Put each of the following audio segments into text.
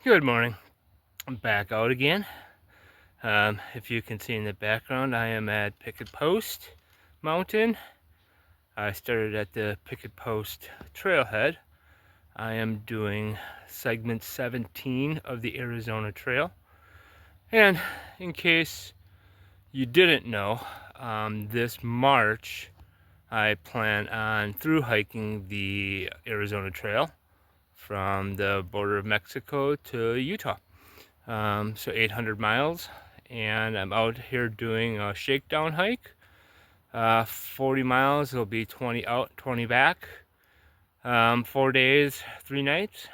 Good morning. I'm back out again. If you can see in the background, I am at Picket Post Mountain. I started at the Picket Post trailhead. I am doing segment 17 of the Arizona Trail. And in case you didn't know, this March I plan on through hiking the Arizona Trail from the border of Mexico to Utah. So 800 miles, and I'm out here doing a shakedown hike. 40 miles, it'll be 20 out, 20 back. 4 days, 3 nights.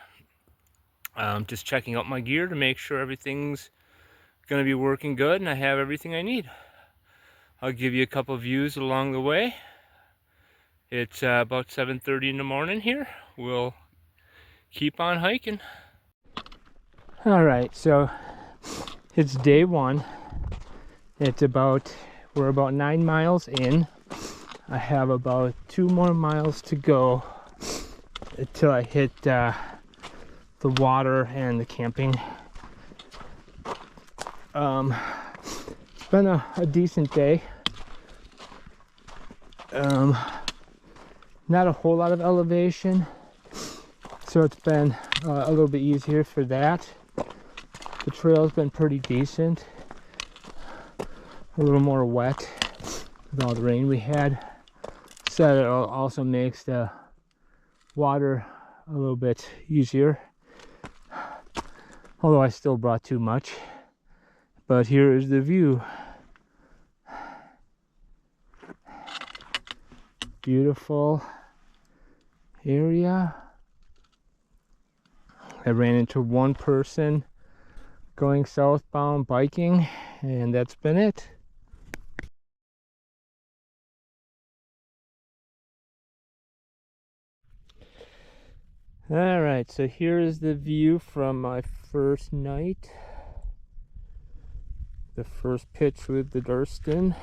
Just checking out my gear to make sure everything's gonna be working good and I have everything I need. I'll give you a couple of views along the way. It's about 7:30 in the morning here. We'll keep on hiking. All right, so it's day one. We're about 9 miles in. I have about 2 more miles to go until I hit the water and the camping. It's been a decent day. Not a whole lot of elevation, so it's been a little bit easier for that. The trail's been pretty decent. A little more wet with all the rain we had. So it also makes the water a little bit easier. Although I still brought too much. But here is the view. Beautiful area. I ran into one person going southbound biking, and that's been it. All right, so here is the view from my first night. The first pitch with the Durston.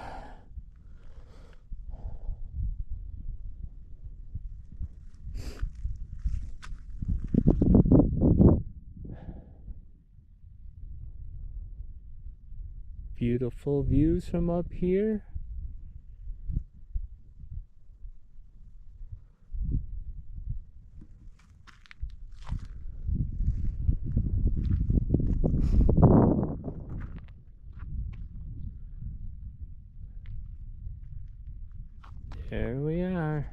Beautiful views from up here. There we are.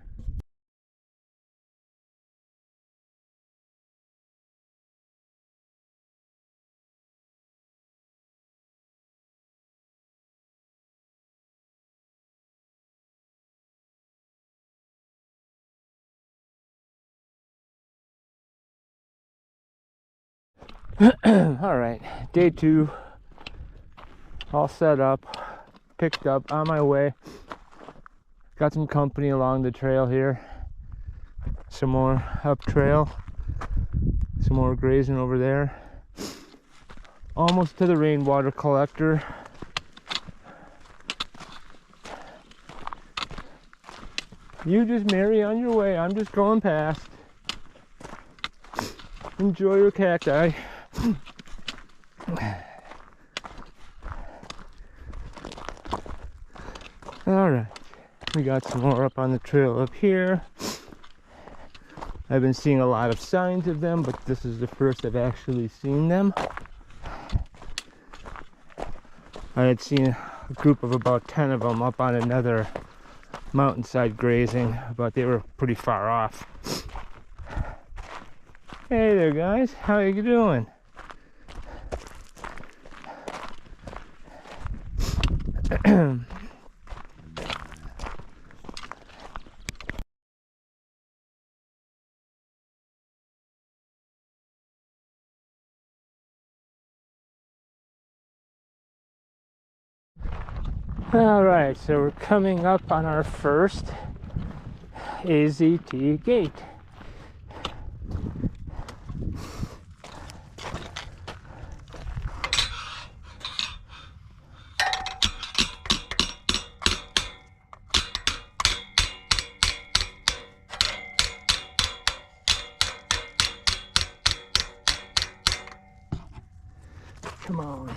All right, day 2, all set up, picked up, on my way. Got some company along the trail here. Some more up trail, some more grazing over there. Almost to the rainwater collector. You just marry on your way, I'm just going past. Enjoy your cacti. Alright, we got some more up on the trail up here. I've been seeing a lot of signs of them, but this is the first I've actually seen them. I had seen a group of about 10 of them up on another mountainside grazing, but they were pretty far off. Hey there guys, how you doing? All right, so we're coming up on our first AZT gate. Come on.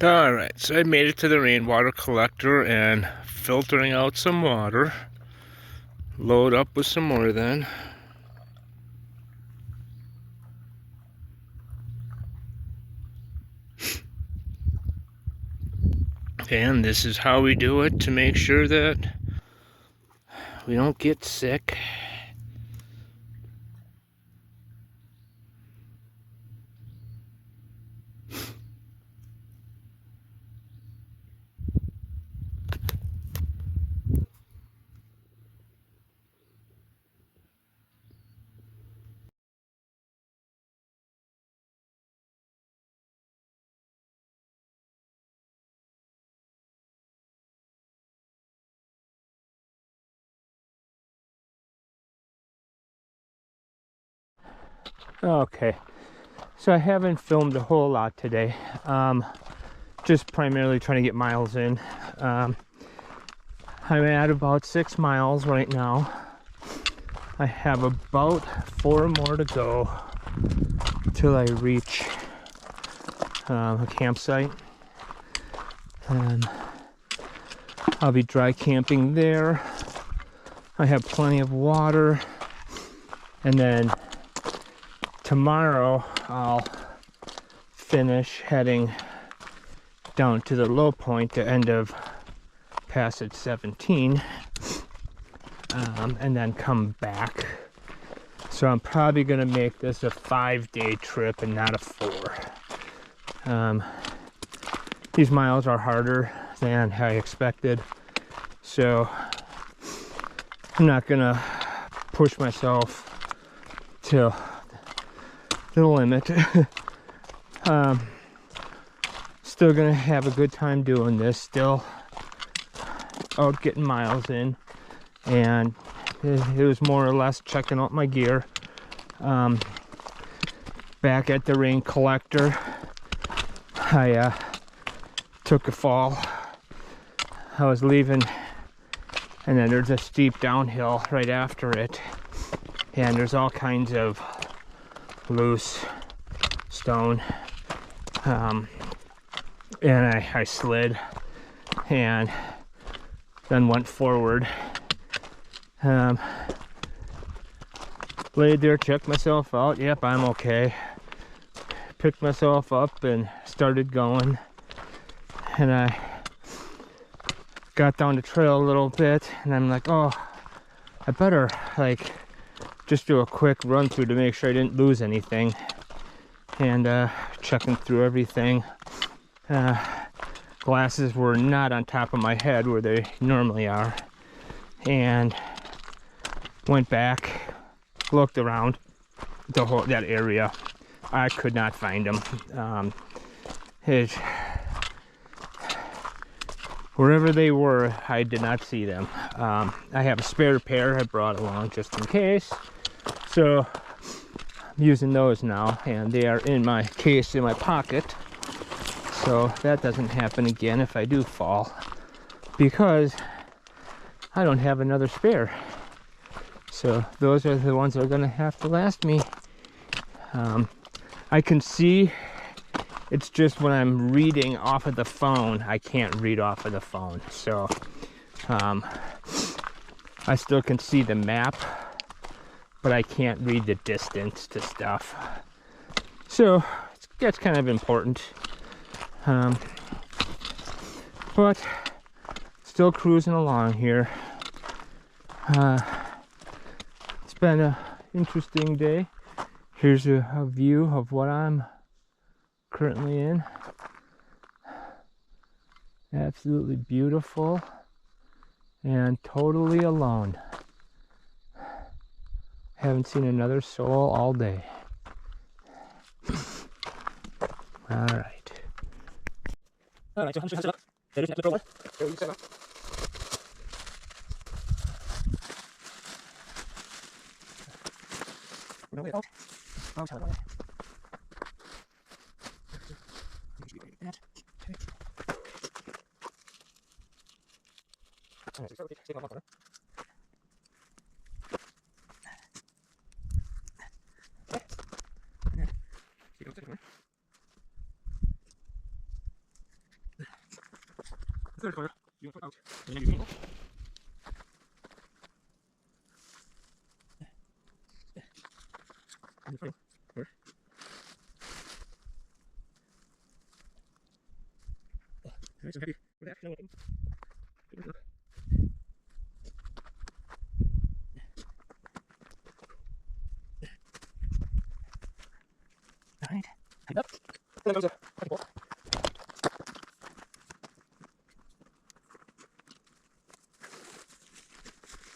Alright, so I made it to the rainwater collector and filtering out some water. Load up with some more then. And this is how we do it to make sure that we don't get sick. Okay, so I haven't filmed a whole lot today. Just primarily trying to get miles in. I'm at about 6 miles right now. I have about 4 more to go till I reach a campsite. I'll be dry camping there. I have plenty of water, and then tomorrow I'll finish heading down to the low point, the end of passage 17, and then come back. So I'm probably gonna make this a 5-day trip and not a 4. These miles are harder than I expected, so I'm not gonna push myself to the limit. Still gonna have a good time doing this, still out getting miles in, and it was more or less checking out my gear. Back at the rain collector, I took a fall. I was leaving, and then there's a steep downhill right after it, and there's all kinds of loose stone, and I slid and then went forward. Laid there, checked myself out. Yep, I'm okay. Picked myself up and started going, and I got down the trail a little bit, and I'm like, oh, I better like just do a quick run through to make sure I didn't lose anything. And checking through everything. Glasses were not on top of my head where they normally are, and went back, looked around that area. I could not find them. Wherever they were, I did not see them. I have a spare pair I brought along just in case, so I'm using those now, and they are in my case in my pocket, so that doesn't happen again if I do fall, because I don't have another spare. So those are the ones that are going to have to last me. I can see, it's just when I'm reading off of the phone, I can't read off of the phone. So I still can see the map, but I can't read the distance to stuff. So that's kind of important. But still cruising along here. It's been an interesting day. Here's a view of what I'm currently in. Absolutely beautiful and totally alone. Haven't seen another soul all day. All right. All right, so Alright, head up. And then goes a second ball.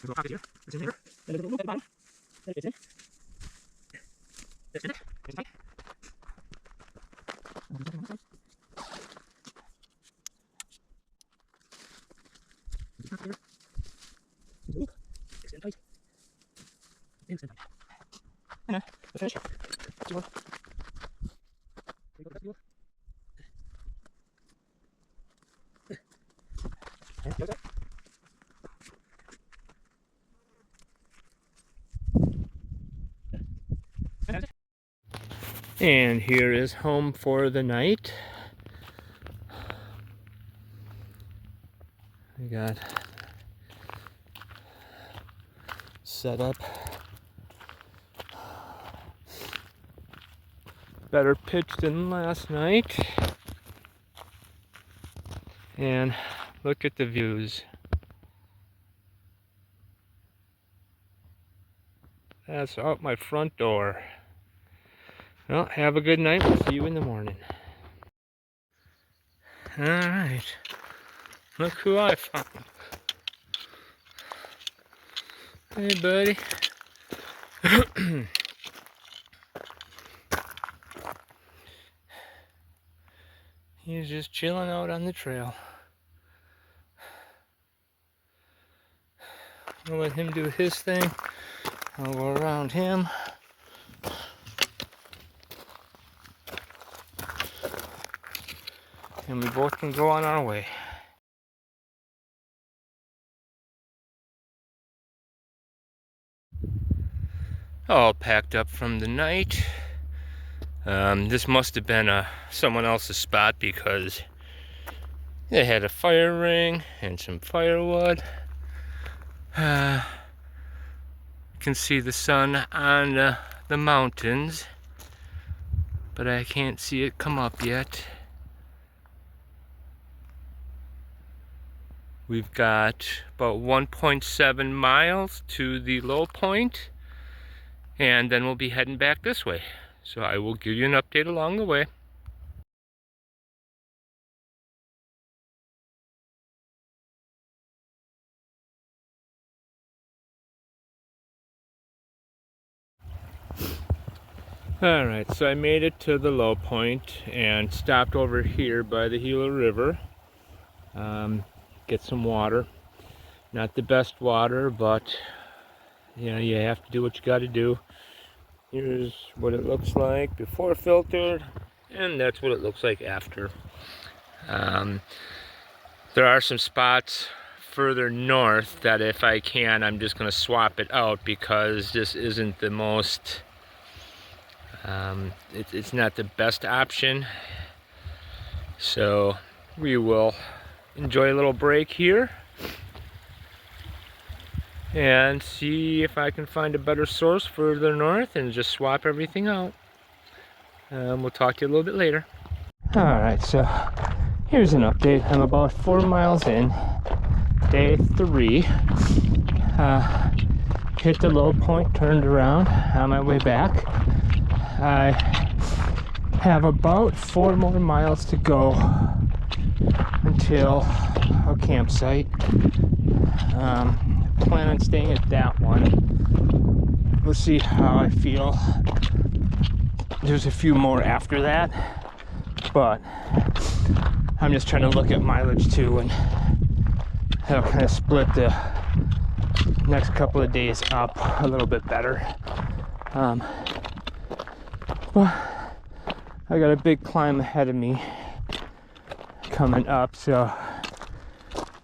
There's a little pocket here. It's in there. Then there's a little at the bottom. Then it fits in. That's it. It's tight. It's in tight. It's in tight. And the finish. There you go. And goes up. And here is home for the night. We got set up. Better pitch than last night. And look at the views. That's out my front door. Well, have a good night. We'll see you in the morning. Alright. Look who I found. Hey, buddy. He's just chilling out on the trail. I'll let him do his thing. I'll go around him. And we both can go on our way. All packed up from the night. This must have been someone else's spot because they had a fire ring and some firewood. You can see the sun on the mountains, but I can't see it come up yet. We've got about 1.7 miles to the low point, and then we'll be heading back this way. So I will give you an update along the way. Alright, so I made it to the low point and stopped over here by the Gila River. Get some water. Not the best water, but you know, you have to do what you got to do. Here's what it looks like before filtered, and that's what it looks like after. There are some spots further north that if I can, I'm just going to swap it out because this isn't the most, it's not the best option. So we will enjoy a little break here and see if I can find a better source further north and just swap everything out. We'll talk to you a little bit later. Alright, so here's an update. I'm about 4 miles in, day 3. Hit the low point, turned around on my way back. I have about 4 more miles to go until our campsite. Plan on staying at that one. We'll see how I feel. There's a few more after that, but I'm just trying to look at mileage too, and that'll kind of split the next couple of days up a little bit better. But I got a big climb ahead of me coming up, so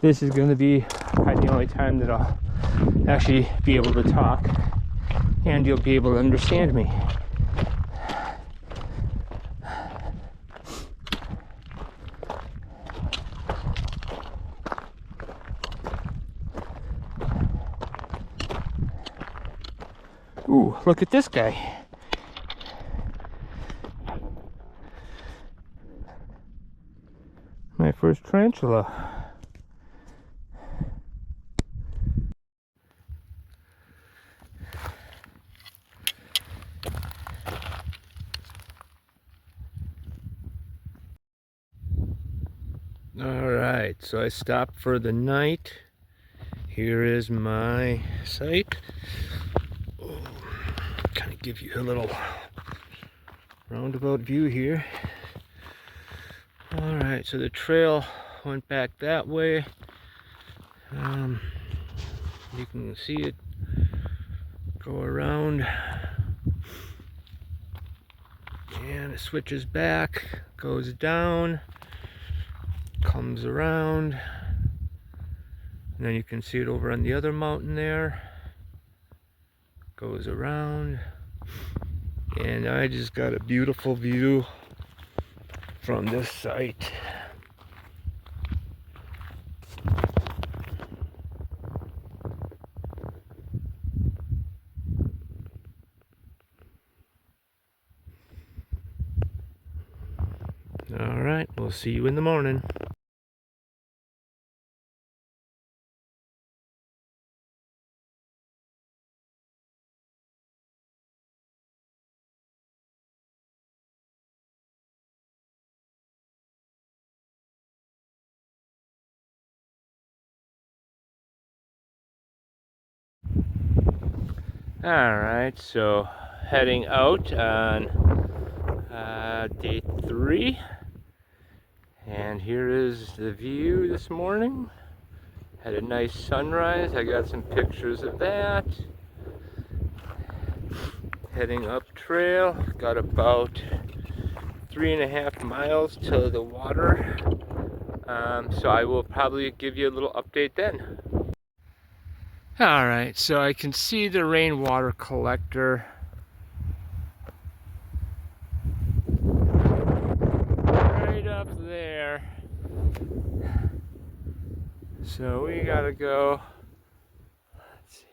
this is going to be probably the only time that I'll actually be able to talk and you'll be able to understand me. Ooh, look at this guy. My first tarantula. Alright, so I stopped for the night. Here is my site. Kind of give you a little roundabout view here. Alright, so the trail went back that way. You can see it go around and it switches back, goes down, comes around, and then you can see it over on the other mountain there, goes around, and I just got a beautiful view from this site. Alright, we'll see you in the morning. Alright, so heading out on day 3, and here is the view this morning. Had a nice sunrise. I got some pictures of that. Heading up trail, got about 3.5 miles to the water, so I will probably give you a little update then. Alright, so I can see the rainwater collector right up there. So we gotta go. Let's see.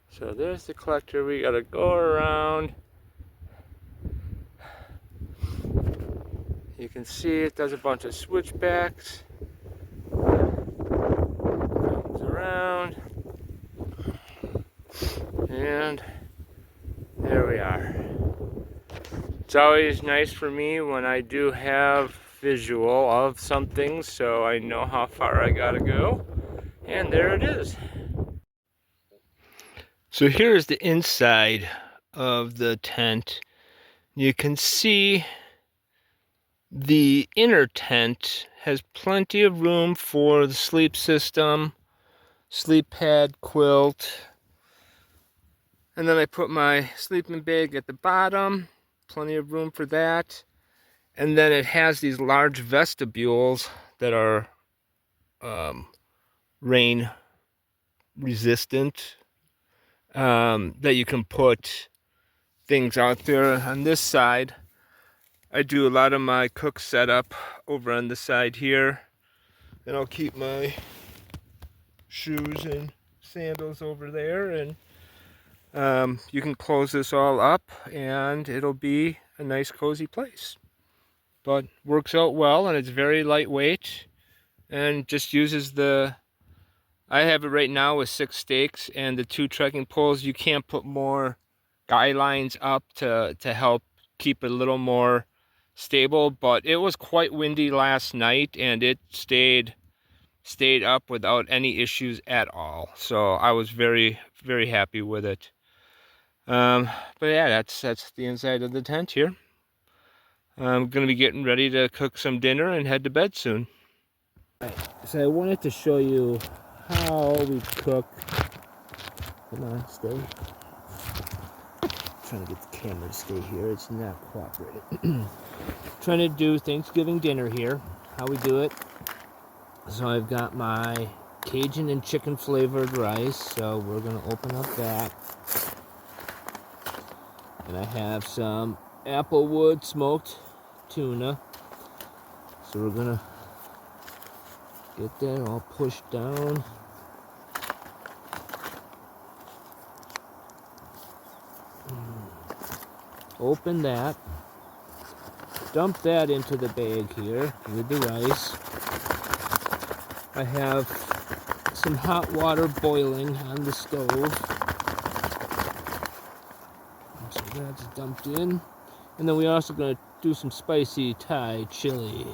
So there's the collector. We gotta go around. You can see it does a bunch of switchbacks. Comes around. And there we are. It's always nice for me when I do have visual of something, so I know how far I gotta go. And there it is. So here is the inside of the tent. You can see the inner tent has plenty of room for the sleep system, sleep pad, quilt. And then I put my sleeping bag at the bottom, plenty of room for that. And then it has these large vestibules that are rain resistant, that you can put things out there. On this side, I do a lot of my cook setup over on the side here. And I'll keep my shoes and sandals over there, and you can close this all up and it'll be a nice cozy place. But works out well, and it's very lightweight and just uses I have it right now with 6 stakes and the 2 trekking poles. You can't put more guy lines up to help keep it a little more stable, but it was quite windy last night and it stayed up without any issues at all. So I was very, very happy with it. But yeah, that's the inside of the tent here. I'm gonna be getting ready to cook some dinner and head to bed soon. Right, so I wanted to show you how we cook. Come on, stay. I'm trying to get the camera to stay here. It's not cooperating. Trying to do Thanksgiving dinner here. How we do it. So I've got my Cajun and chicken flavored rice. So we're going to open up that. And I have some applewood smoked tuna. So we're going to get that all pushed down. Open that. Dump that into the bag here with the rice. I have some hot water boiling on the stove. So that's dumped in. And then we're also going to do some spicy Thai chili.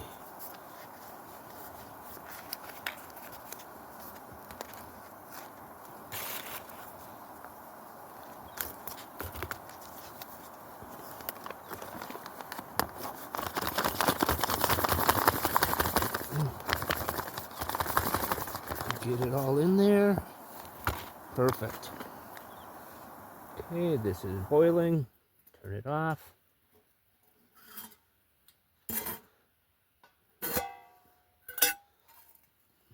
Get it all in there. Perfect. Okay, this is boiling. Turn it off.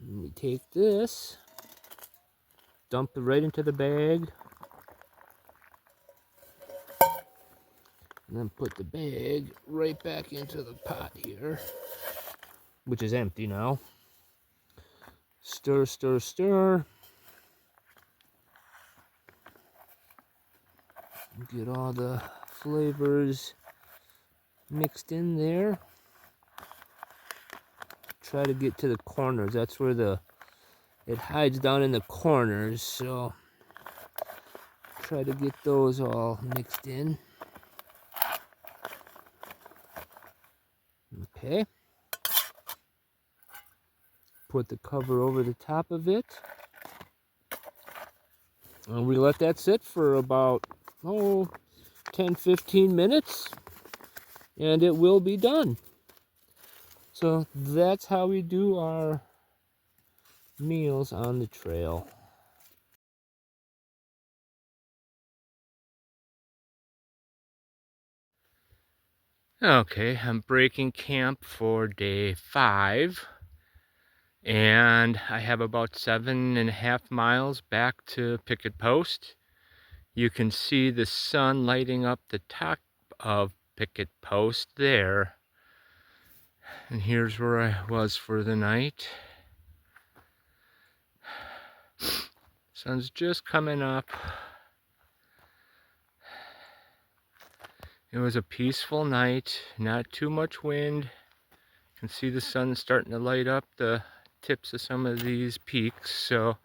And we take this, dump it right into the bag, and then put the bag right back into the pot here, which is empty now. Stir, stir, stir. Get all the flavors mixed in there. Try to get to the corners. That's where it hides down in the corners, so try to get those all mixed in. Okay. Put the cover over the top of it. And we let that sit for about 10-15 minutes, and it will be done. So that's how we do our meals on the trail. Okay, I'm breaking camp for day 5. And I have about 7.5 miles back to picket post. You can see the sun lighting up the top of picket post there. And here's where I was for the night. Sun's just coming up. It was a peaceful night, not too much wind. You can see the sun starting to light up the tips of some of these peaks, so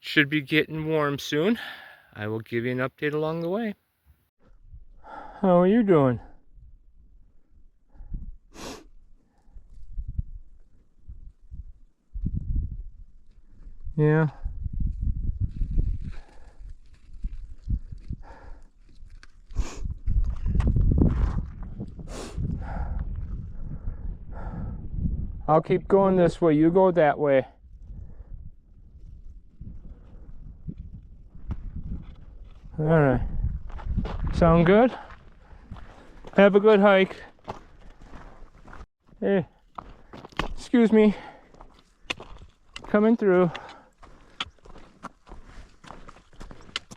should be getting warm soon. I will give you an update along the way. How are you doing? Yeah. I'll keep going this way. You go that way. All right. Sound good? Have a good hike. Hey, excuse me. Coming through.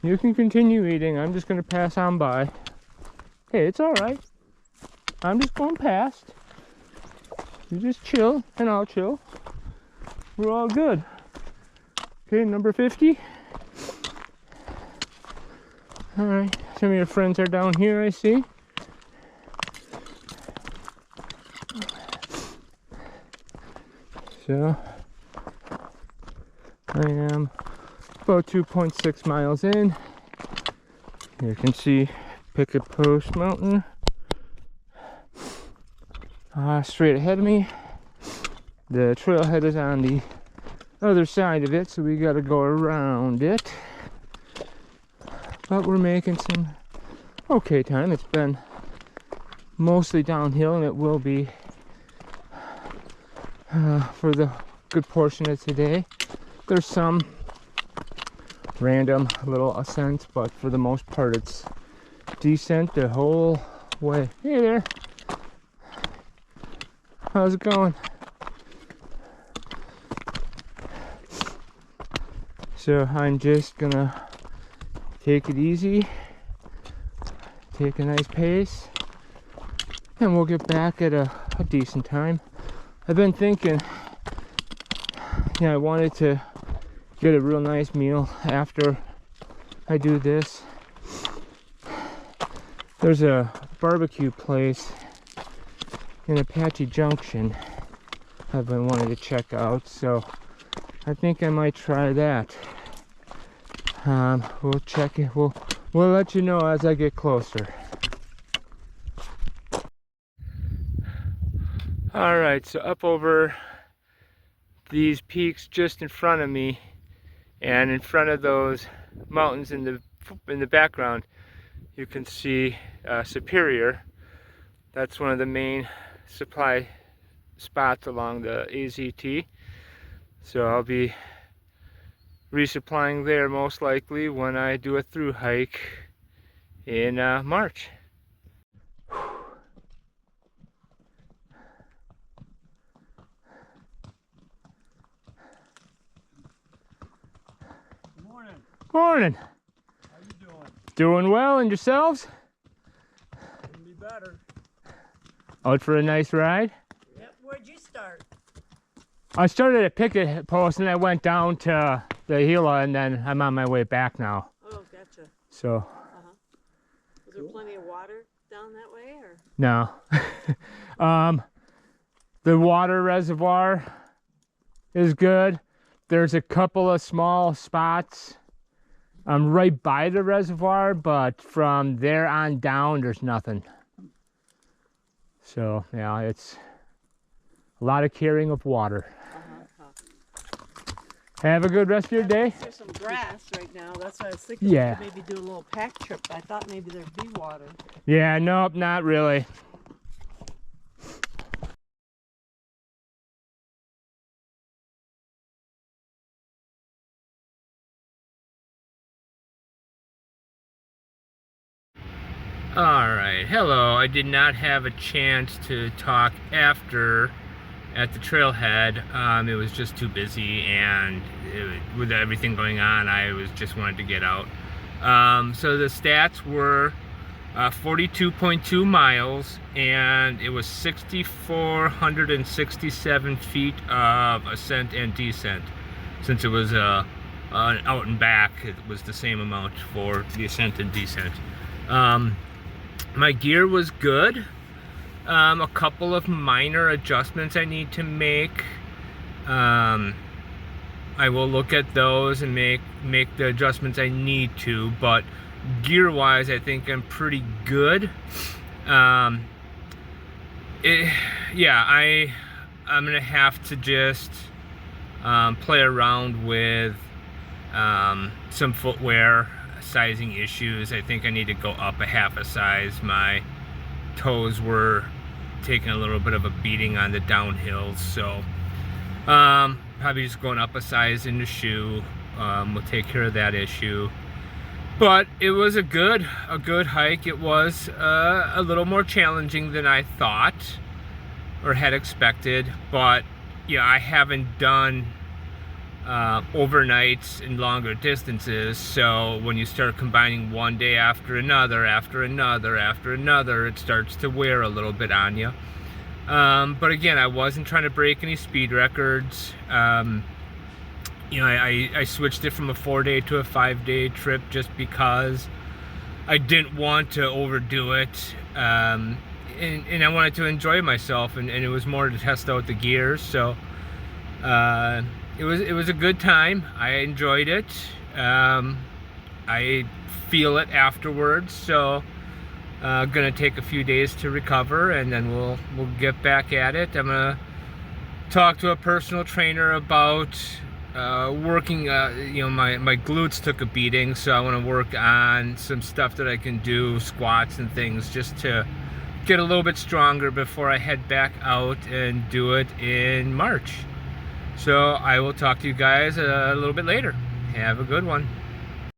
You can continue eating. I'm just going to pass on by. Hey, it's all right. I'm just going past. You just chill, and I'll chill. We're all good. Okay, number 50. All right, some of your friends are down here, I see. So, I am about 2.6 miles in. You can see Picket Post Mountain straight ahead of me. The trailhead is on the other side of it, so we gotta go around it. But we're making some okay time. It's been mostly downhill, and it will be for the good portion of today. There's some random little ascents, but for the most part it's descent the whole way. Hey there, how's it going? So I'm just gonna take it easy, take a nice pace, and we'll get back at a decent time. I've been thinking, I wanted to get a real nice meal after I do this. There's a barbecue place in Apache Junction I've been wanting to check out, so I think I might try that. We'll check it. We'll let you know as I get closer. All right, so up over these peaks just in front of me, and in front of those mountains in the background, you can see Superior. That's one of the main supply spots along the AZT. So I'll be resupplying there most likely when I do a through hike in March. Morning. Morning. How you doing? Doing well, and yourselves? Couldn't be better. Out for a nice ride? Yep. Where'd you start? I started at Picket Post and I went down to the Gila, and then I'm on my way back now. Oh, gotcha. So. Was there plenty of water down that way, or? No. The water reservoir is good. There's a couple of small spots right by the reservoir, but from there on down, there's nothing. So, yeah, it's a lot of carrying of water. Have a good rest of your day. There's some grass right now. That's why I was thinking Yeah. we could maybe do a little pack trip. I thought maybe there'd be water. Yeah, nope, not really. Alright, hello. I did not have a chance to talk after at the trailhead. It was just too busy, and with everything going on, I just wanted to get out. So the stats were 42.2 miles, and it was 6,467 feet of ascent and descent. Since it was an out and back, it was the same amount for the ascent and descent. My gear was good. A couple of minor adjustments I need to make. I will look at those and make the adjustments I need to, but gear wise I think I'm pretty good. I'm gonna have to just play around with some footwear sizing issues. I think I need to go up a half a size. My toes were taking a little bit of a beating on the downhills, so probably just going up a size in the shoe will take care of that issue. But it was a good hike. It was a little more challenging than I thought or had expected, but yeah, I haven't done overnights and longer distances, so when you start combining one day after another, it starts to wear a little bit on you. But again, I wasn't trying to break any speed records. I switched it from a 4-day to a 5-day trip just because I didn't want to overdo it, and I wanted to enjoy myself, and it was more to test out the gears. So it was a good time. I enjoyed it. I feel it afterwards, so gonna take a few days to recover, and then we'll get back at it. I'm gonna talk to a personal trainer about working. My glutes took a beating, so I want to work on some stuff that I can do, squats and things, just to get a little bit stronger before I head back out and do it in March. So I will talk to you guys a little bit later. Have a good one.